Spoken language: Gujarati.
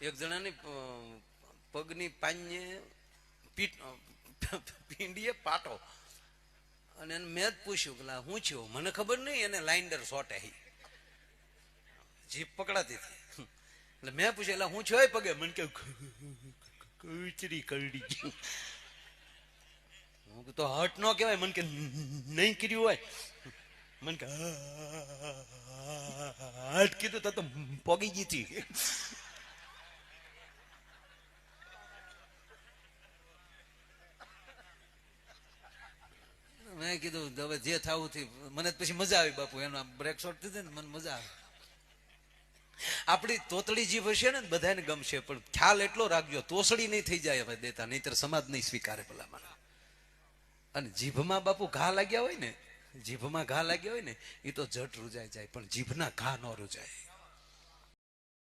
એક જણાની પગની પાnye પીંડીએ પાટો, અને એને મેં જ પૂછ્યું કે હું છું, મને ખબર નહીં એને લાઇન્ડર શોટે જીભ પકડાતી હતી. એટલે મેં પૂછ્યું એટલે હું છું પગે, મને કે કચરી કરડી ગયું. હું તો હટ ન કહેવાય, મને કે નહીં કર્યું હોય, મને કે હટ કીધું તો પોગી ગઈ હતી. મેં કીધું હવે જે થવું થી, મને પછી મજા આવી બાપુ, એનો બ્રેક શોટ દીધી ને મને મજા આવી. આપણી તોતડી જીભ હશે ને બધાને ગમશે, પણ ખ્યાલ એટલો રાખજો તોસડી નહીં થઈ જાય હવે દેતા, નહીતર સમાજ નહીં સ્વીકારે ભલા મને. અને જીભમાં બાપુ ઘા લાગ્યા હોય ને, જીભમાં ઘા લાગ્યા હોય ને એ તો જટ રૂજાઈ જાય, પણ જીભના ઘા ન રૂજાય.